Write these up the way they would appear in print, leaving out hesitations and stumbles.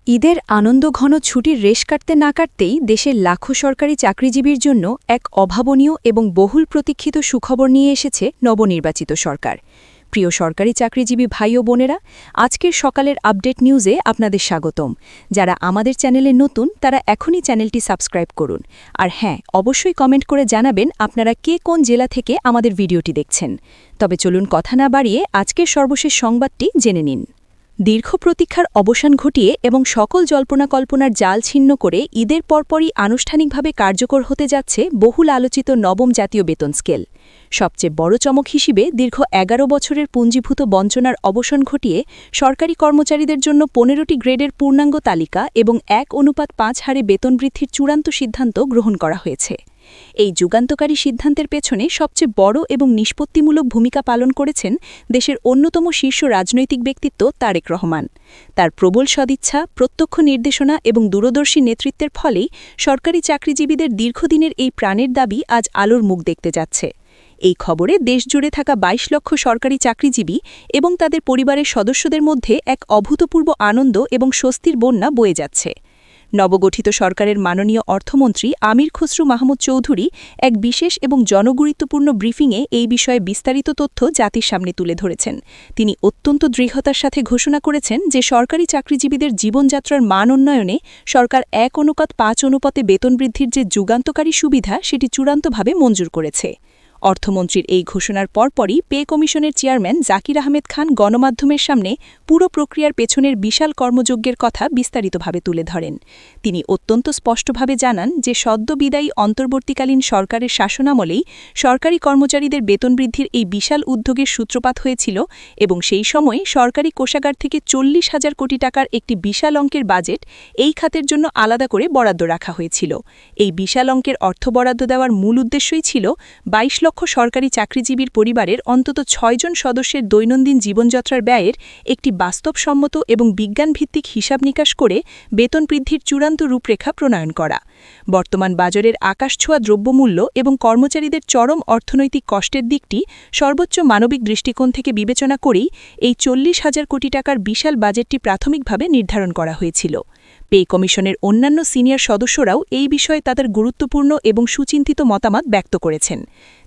ঈদের আনন্দঘন ছুটির রেশ কাটতে না কাটতেই দেশের লাখো সরকারি চাকরিজীবীর জন্য এক অভাবনীয় এবং বহুল প্রতীক্ষিত সুখবর নিয়ে এসেছে নবনির্বাচিত সরকার। প্রিয় সরকারি চাকরিজীবী ভাই ও বোনেরা, আজকের সকালের আপডেট নিউজে আপনাদের স্বাগতম। যারা আমাদের চ্যানেলে নতুন তারা এখনই চ্যানেলটি সাবস্ক্রাইব করুন। আর হ্যাঁ, অবশ্যই কমেন্ট করে জানাবেন আপনারা কে কোন জেলা থেকে আমাদের ভিডিওটি দেখছেন। তবে চলুন কথা না বাড়িয়ে আজকের সর্বশেষ সংবাদটি জেনে নিন। দীর্ঘ প্রতীক্ষার অবসান ঘটিয়ে এবং সকল জল্পনা-কল্পনার জাল ছিন্ন করে ঈদের পরপরই আনুষ্ঠানিকভাবে কার্যকর হতে যাচ্ছে বহুল আলোচিত নবম জাতীয় বেতন স্কেল। সবচেয়ে বড় চমক হিসেবে দীর্ঘ ১১ বছরের পুঞ্জীভূত বঞ্চনার অবসান ঘটিয়ে সরকারি কর্মচারীদের জন্য ১৫টি গ্রেডের পূর্ণাঙ্গ তালিকা এবং ১:৫ হারে বেতন বৃদ্ধির চূড়ান্ত সিদ্ধান্ত গ্রহণ করা হয়েছে। এই যুগান্তকারী সিদ্ধান্তের পেছনে সবচেয়ে বড় এবং নিষ্পত্তিমূলক ভূমিকা পালন করেছেন দেশের অন্যতম শীর্ষ রাজনৈতিক ব্যক্তিত্ব তারেক রহমান। তার প্রবল সদিচ্ছা, প্রত্যক্ষ নির্দেশনা এবং দূরদর্শী নেতৃত্বের ফলেই সরকারি চাকরিজীবীদের দীর্ঘদিনের এই প্রাণের দাবি আজ আলোর মুখ দেখতে যাচ্ছে। এই খবরে দেশজুড়ে থাকা ২২ লক্ষ সরকারি চাকরিজীবী এবং তাদের পরিবারের সদস্যদের মধ্যে এক অভূতপূর্ব আনন্দ এবং স্বস্তির বন্যা বয়ে যাচ্ছে। নবগঠিত সরকারের মাননীয় অর্থমন্ত্রী আমির খসরু মাহমুদ চৌধুরী এক বিশেষ এবং জনগুরুত্বপূর্ণ ব্রিফিংয়ে এই বিষয়ে বিস্তারিত তথ্য জাতির সামনে তুলে ধরেছেন। তিনি অত্যন্ত দৃঢ়তার সাথে ঘোষণা করেছেন যে সরকারি চাকরিজীবীদের জীবনযাত্রার মান উন্নয়নে সরকার ১:৫ অনুপাতে বেতন বৃদ্ধির যে যুগান্তকারী সুবিধা সেটি চূড়ান্তভাবে মঞ্জুর করেছে। অর্থমন্ত্রীর এই ঘোষণার পরপরই পে কমিশনের চেয়ারম্যান জাকির আহমেদ খান গণমাধ্যমের সামনে পুরো প্রক্রিয়ার পেছনের বিশাল কর্মযজ্ঞের কথা বিস্তারিতভাবে তুলে ধরেন। তিনি অত্যন্ত স্পষ্টভাবে জানান যে সদ্য বিদায়ী অন্তর্বর্তীকালীন সরকারের শাসনামলেই সরকারি কর্মচারীদের বেতন বৃদ্ধির এই বিশাল উদ্যোগের সূত্রপাত হয়েছিল এবং সেই সময়ে সরকারি কোষাগার থেকে ৪০,০০০ কোটি টাকার একটি বিশাল অঙ্কের বাজেট এই খাতের জন্য আলাদা করে বরাদ্দ রাখা হয়েছিল। এই বিশাল অঙ্কের অর্থ বরাদ্দ দেওয়ার মূল উদ্দেশ্যই ছিল ২২ লক্ষ সরকারি চাকরিজীবীর পরিবারের অন্তত ৬ জন সদস্যের দৈনন্দিন জীবনযাত্রার ব্যয়ের একটি বাস্তবসম্মত এবং বিজ্ঞানভিত্তিক হিসাব নিকাশ করে বেতন বৃদ্ধির চূড়ান্ত রূপরেখা প্রণয়ন করা। বর্তমান বাজারের আকাশছোঁয়া দ্রব্যমূল্য এবং কর্মচারীদের চরম অর্থনৈতিক কষ্টের দিকটি সর্বোচ্চ মানবিক দৃষ্টিকোণ থেকে বিবেচনা করেই এই ৪০,০০০ কোটি টাকার বিশাল বাজেটটি প্রাথমিকভাবে নির্ধারণ করা হয়েছিল। পে কমিশনের অন্যান্য সিনিয়র সদস্যরাও এই বিষয়ে তাদের গুরুত্বপূর্ণ এবং সুচিন্তিত মতামত ব্যক্ত করেছেন।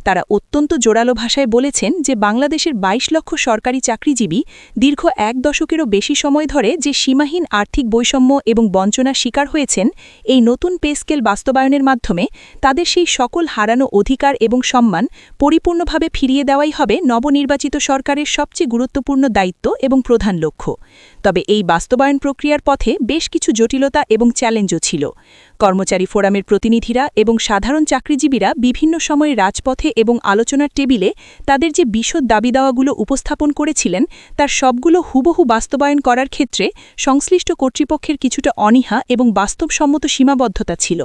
তারা অত্যন্ত জোরালো ভাষায় বলেছেন যে বাংলাদেশের ২২ লক্ষ সরকারি চাকরিজীবী দীর্ঘ ১ দশকেরও বেশি সময় ধরে যে সীমাহীন আর্থিক বৈষম্য এবং বঞ্চনার শিকার হয়েছেন, এই নতুন পে স্কেল বাস্তবায়নের মাধ্যমে তাদের সেই সকল হারানো অধিকার এবং সম্মান পরিপূর্ণভাবে ফিরিয়ে দেওয়াই হবে নবনির্বাচিত সরকারের সবচেয়ে গুরুত্বপূর্ণ দায়িত্ব এবং প্রধান লক্ষ্য। তবে এই বাস্তবায়ন প্রক্রিয়ার পথে বেশ কিছু জটিলতা এবং চ্যালেঞ্জও ছিল। কর্মচারী ফোরামের প্রতিনিধিরা এবং সাধারণ চাকরিজীবীরা বিভিন্ন সময়ে রাজপথে এবং আলোচনার টেবিলে তাদের যে বিশদ দাবিদাওয়াগুলো উপস্থাপন করেছিলেন তার সবগুলো হুবহু বাস্তবায়ন করার ক্ষেত্রে সংশ্লিষ্ট কর্তৃপক্ষের কিছুটা অনীহা এবং বাস্তবসম্মত সীমাবদ্ধতা ছিল।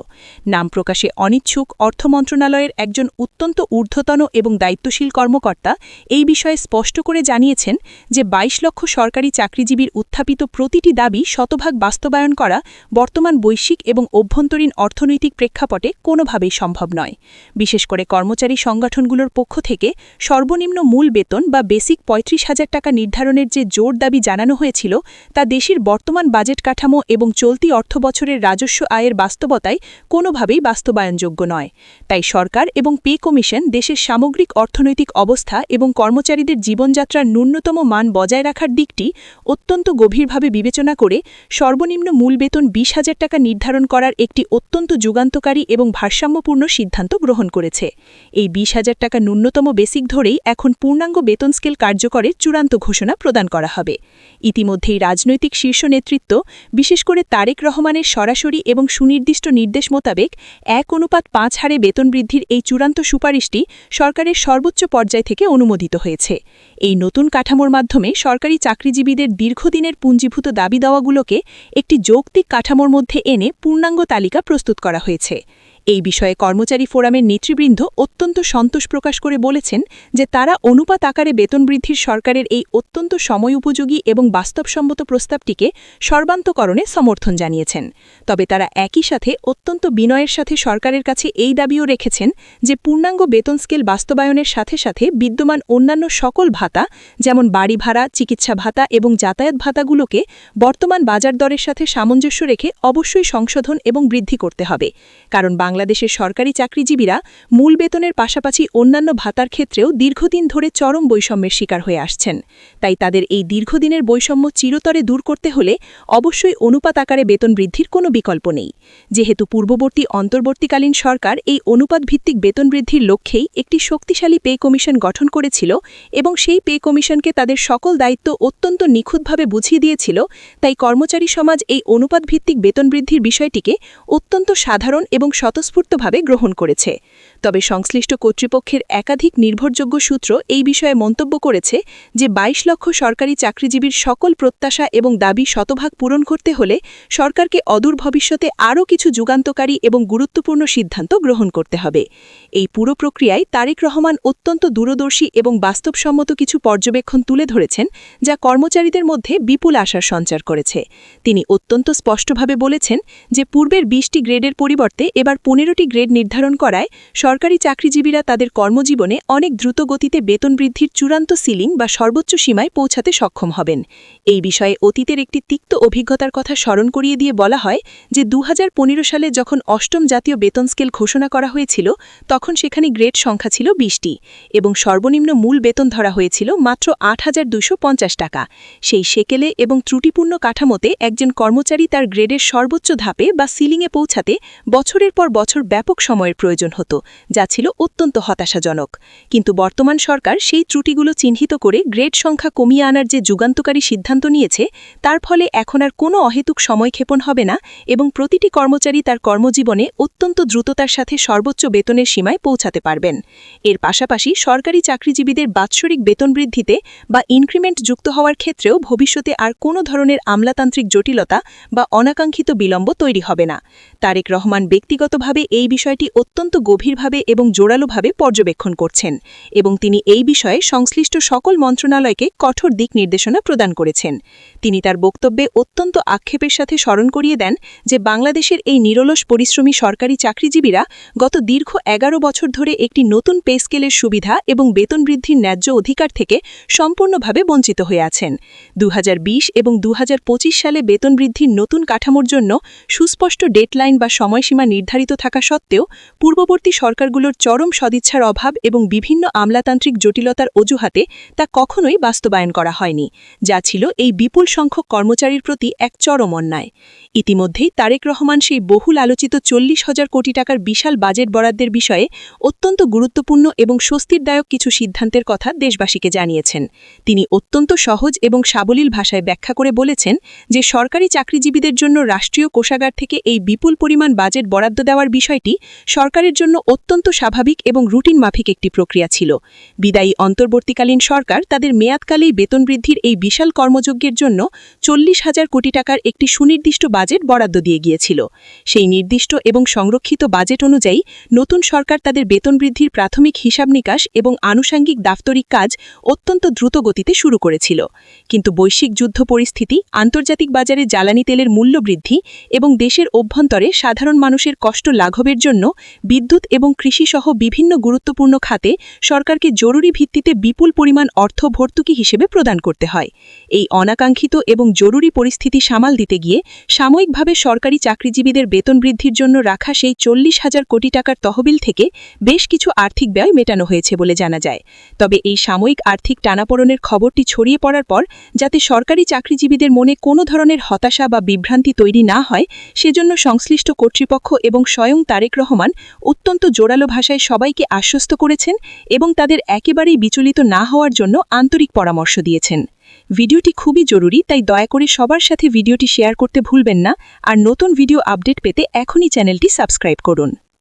নাম প্রকাশে অনিচ্ছুক অর্থ মন্ত্রণালয়ের একজন অত্যন্ত ঊর্ধ্বতন এবং দায়িত্বশীল কর্মকর্তা এই বিষয়ে স্পষ্ট করে জানিয়েছেন যে ২২ লক্ষ সরকারি চাকরিজীবীর উত্থাপিত প্রতিটি দাবি শতভাগ বাস্তবায়ন করা বর্তমান বৈশ্বিক এবং অভ্যন্তরীণ অর্থনৈতিক প্রেক্ষাপটে কোনোভাবেই সম্ভব নয়। বিশেষ করে কর্মচারী সংগঠনগুলোর পক্ষ থেকে সর্বনিম্ন মূল বেতন বা বেসিক ৩৫,০০০ টাকা নির্ধারণের যে জোর দাবি জানানো হয়েছিল তা দেশের বর্তমান বাজেট কাঠামো এবং চলতি অর্থবছরের রাজস্ব আয়ের বাস্তবতায় কোনোভাবেই বাস্তবায়নযোগ্য নয়। তাই সরকার এবং পে কমিশন দেশের সামগ্রিক অর্থনৈতিক অবস্থা এবং কর্মচারীদের জীবনযাত্রার ন্যূনতম মান বজায় রাখার দিকটি অত্যন্ত গভীরভাবে বিবেচনা করে সর্বনিম্ন মূল বেতন ২০,০০০ টাকা নির্ধারণ করার একটি অত্যন্ত যুগান্তকারী এবং ভারসাম্যপূর্ণ সিদ্ধান্ত গ্রহণ করেছে। এই ২০,০০০ টাকা ন্যূনতম বেসিক ধরেই এখন পূর্ণাঙ্গ বেতন স্কেল কার্যকরের চূড়ান্ত ঘোষণা প্রদান করা হবে। ইতিমধ্যেই রাজনৈতিক শীর্ষ নেতৃত্ব, বিশেষ করে তারেক রহমানের সরাসরি এবং সুনির্দিষ্ট নির্দেশ মোতাবেক ১:৫ হারে বেতন বৃদ্ধির এই চূড়ান্ত সুপারিশটি সরকারের সর্বোচ্চ পর্যায় থেকে অনুমোদিত হয়েছে। এই নতুন কাঠামোর মাধ্যমে সরকারি চাকরিজীবীদের দীর্ঘদিনের পুঞ্জীভূত দাবিদাওয়াগুলোকে একটি যৌক্তিক কাঠামোর মধ্যে এনে পূর্ণাঙ্গ তালিকা প্রস্তুত করা হয়েছে। এই বিষয়ে কর্মচারী ফোরামের নেতৃবৃন্দ অত্যন্ত সন্তোষ প্রকাশ করে বলেছেন যে তারা অনুপাত আকারে বেতন বৃদ্ধির সরকারের এই অত্যন্ত সময়োপযোগী এবং বাস্তবসম্মত প্রস্তাবটিকে সর্বান্তকরণে সমর্থন জানিয়েছেন। তবে তারা একই সাথে অত্যন্ত বিনয়ের সাথে সরকারের কাছে এই দাবিও রেখেছেন যে পূর্ণাঙ্গ বেতন স্কেল বাস্তবায়নের সাথে সাথে বিদ্যমান অন্যান্য সকল ভাতা যেমন বাড়ি ভাড়া, চিকিৎসা ভাতা এবং যাতায়াত ভাতাগুলোকে বর্তমান বাজার দরের সাথে সামঞ্জস্য রেখে অবশ্যই সংশোধন এবং বৃদ্ধি করতে হবে। কারণ বাংলাদেশের সরকারি চাকরিজীবীরা মূল বেতনের পাশাপাশি অন্যান্য ভাতার ক্ষেত্রেও দীর্ঘদিন ধরে চরম বৈষম্যের শিকার হয়ে আসছেন। তাই তাদের এই দীর্ঘদিনের বৈষম্য চিরতরে দূর করতে হলে অবশ্যই অনুপাত আকারে বেতন বৃদ্ধির কোনো বিকল্প নেই। যেহেতু পূর্ববর্তী অন্তর্বর্তীকালীন সরকার এই অনুপাত ভিত্তিক বেতন বৃদ্ধির লক্ষ্যেই একটি শক্তিশালী পে কমিশন গঠন করেছিল এবং সেই পে কমিশনকে তাদের সকল দায়িত্ব অত্যন্ত নিখুঁতভাবে বুঝিয়ে দিয়েছিল, তাই কর্মচারী সমাজ এই অনুপাত ভিত্তিক বেতন বৃদ্ধির বিষয়টিকে অত্যন্ত সাধারণ এবং স্বতঃস্ফূর্তভাবে গ্রহণ করেছে। তবে সংশ্লিষ্ট কর্তৃপক্ষের একাধিক নির্ভরযোগ্য সূত্র এই বিষয়ে মন্তব্য করেছে যে ২২ লক্ষ সরকারি চাকরিজীবীর সকল প্রত্যাশা এবং দাবি শতভাগ পূরণ করতে হলে সরকারকে অদূর ভবিষ্যতে আরও কিছু যুগান্তকারী এবং গুরুত্বপূর্ণ সিদ্ধান্ত গ্রহণ করতে হবে। এই পুরো প্রক্রিয়ায় তারেক রহমান অত্যন্ত দূরদর্শী এবং বাস্তবসম্মত কিছু পর্যবেক্ষণ তুলে ধরেছেন, যা কর্মচারীদের মধ্যে বিপুল আশার সঞ্চার করেছে। তিনি অত্যন্ত স্পষ্টভাবে বলেছেন যে পূর্বের ২০টি গ্রেডের পরিবর্তে এবার ১৫টি গ্রেড নির্ধারণ করায় সরকারি চাকরিজীবীরা তাদের কর্মজীবনে অনেক দ্রুত গতিতে বেতন বৃদ্ধির চূড়ান্ত সিলিং বা সর্বোচ্চ সীমায় পৌঁছাতে সক্ষম হবেন। এই বিষয়ে অতীতের একটি তিক্ত অভিজ্ঞতার কথা স্মরণ করিয়ে দিয়ে বলা হয় যে ২০১৫ সালে যখন অষ্টম জাতীয় বেতন স্কেল ঘোষণা করা হয়েছিল তখন সেখানে গ্রেড সংখ্যা ছিল ২০টি এবং সর্বনিম্ন মূল বেতন ধরা হয়েছিল মাত্র ৮,২৫০ টাকা। সেই সেকেলে এবং ত্রুটিপূর্ণ কাঠামোতে একজন কর্মচারী তার গ্রেডের সর্বোচ্চ ধাপে বা সিলিংয়ে পৌঁছাতে বছরের পর বছর ব্যাপক সময়ের প্রয়োজন হতো, যা ছিল অত্যন্ত হতাশাজনক। কিন্তু বর্তমান সরকার সেই ত্রুটিগুলো চিহ্নিত করে গ্রেড সংখ্যা কমিয়ে আনার যে যুগান্তকারী সিদ্ধান্ত নিয়েছে তার ফলে এখন আর কোনো অহেতুক সময়ক্ষেপণ হবে না এবং প্রতিটি কর্মচারী তার কর্মজীবনে অত্যন্ত দ্রুততার সাথে সর্বোচ্চ বেতনের সীমায় পৌঁছাতে পারবেন। এর পাশাপাশি সরকারি চাকরিজীবীদের বাৎসরিক বেতন বৃদ্ধিতে বা ইনক্রিমেন্ট যুক্ত হওয়ার ক্ষেত্রেও ভবিষ্যতে আর কোনো ধরনের আমলাতান্ত্রিক জটিলতা বা অনাকাঙ্ক্ষিত বিলম্ব তৈরি হবে না। তারেক রহমান ব্যক্তিগতভাবে এই বিষয়টি অত্যন্ত গভীরভাবে এবং জোরালোভাবে পর্যবেক্ষণ করছেন এবং তিনি এই বিষয়ে সংশ্লিষ্ট সকল মন্ত্রণালয়কে কঠোর দিক নির্দেশনা প্রদান করেছেন। তিনি তার বক্তব্যে অত্যন্ত আক্ষেপের সাথে স্মরণ করিয়ে দেন যে বাংলাদেশের এই নিরলস পরিশ্রমী সরকারি চাকরিজীবীরা গত দীর্ঘ ১১ বছর ধরে একটি নতুন পে স্কেলের সুবিধা এবং বেতন বৃদ্ধির ন্যায্য অধিকার থেকে সম্পূর্ণভাবে বঞ্চিত হয়ে আছেন। ২০২০ এবং ২০২৫ সালে বেতন বৃদ্ধির নতুন কাঠামোর জন্য সুস্পষ্ট ডেডলাইন বা সময়সীমা নির্ধারিত থাকা সত্ত্বেও পূর্ববর্তী সরকারগুলোর চরম সদিচ্ছার অভাব এবং বিভিন্ন আমলাতান্ত্রিক জটিলতার অজুহাতে তা কখনোই বাস্তবায়ন করা হয়নি, যা ছিল এই বিপুল সংখ্যক কর্মচারীর প্রতি এক চরম অন্যায়। ইতিমধ্যেই তারেক রহমান সেই বহুল আলোচিত ৪০,০০০ কোটি টাকার বিশাল বাজেট বরাদ্দের বিষয়ে অত্যন্ত গুরুত্বপূর্ণ এবং স্বস্তিদায়ক কিছু সিদ্ধান্তের কথা দেশবাসীকে জানিয়েছেন। তিনি অত্যন্ত সহজ এবং সাবলীল ভাষায় ব্যাখ্যা করে বলেছেন যে সরকারি চাকরিজীবীদের জন্য রাষ্ট্রীয় কোষাগার থেকে এই বিপুল পরিমাণ বাজেট বরাদ্দ দেওয়ার বিষয়টি সরকারের জন্য অত্যন্ত স্বাভাবিক এবং রুটিন মাফিক একটি প্রক্রিয়া ছিল। বিদায়ী অন্তর্বর্তীকালীন সরকার তাদের মেয়াদকালেই বেতন বৃদ্ধির এই বিশাল কর্মযজ্ঞের জন্য ৪০,০০০ কোটি টাকার একটি সুনির্দিষ্ট বাজেট বরাদ্দ দিয়ে গিয়েছিল। সেই নির্দিষ্ট এবং সংরক্ষিত বাজেট অনুযায়ী নতুন সরকার তাদের বেতন বৃদ্ধির প্রাথমিক হিসাব নিকাশ এবং আনুষাঙ্গিক দাপ্তরিক কাজ অত্যন্ত দ্রুত গতিতে শুরু করেছিল। কিন্তু বৈশ্বিক যুদ্ধ পরিস্থিতি, আন্তর্জাতিক বাজারে জ্বালানি তেলের মূল্য বৃদ্ধি এবং দেশের অভ্যন্তরে সাধারণ মানুষের কষ্ট লাঘবের জন্য বিদ্যুৎ এবং কৃষিসহ বিভিন্ন গুরুত্বপূর্ণ খাতে সরকারকে জরুরি ভিত্তিতে বিপুল পরিমাণ অর্থ ভর্তুকি হিসেবে প্রদান করতে হয়। এই অনাকাঙ্ক্ষিত এবং জরুরি পরিস্থিতি সামাল দিতে গিয়ে সাময়িকভাবে সরকারি চাকরিজীবীদের বেতন বৃদ্ধির জন্য রাখা সেই ৪০,০০০ কোটি টাকার তহবিল থেকে বেশ কিছু আর্থিক ব্যয় মেটানো হয়েছে বলে জানা যায়। তবে এই সাময়িক আর্থিক টানাপোড়েনের খবরটি ছড়িয়ে পড়ার পর যাতে সরকারি চাকরিজীবীদের মনে কোনো ধরনের হতাশা বা বিভ্রান্তি তৈরি না হয় সেজন্য সংশ্লিষ্ট কর্তৃপক্ষ এবং স্বয়ং তারেক রহমান অত্যন্ত জোরালো ভাষায় সবাইকে আশ্বস্ত করেছেন এবং তাদের একেবারেই বিচলিত না হওয়ার জন্য আন্তরিক পরামর্শ দিয়েছেন। ভিডিওটি খুবই জরুরি, তাই দয়া করে সবার সাথে ভিডিওটি শেয়ার করতে ভুলবেন না আর নতুন ভিডিও আপডেট পেতে এখনই চ্যানেলটি সাবস্ক্রাইব করুন।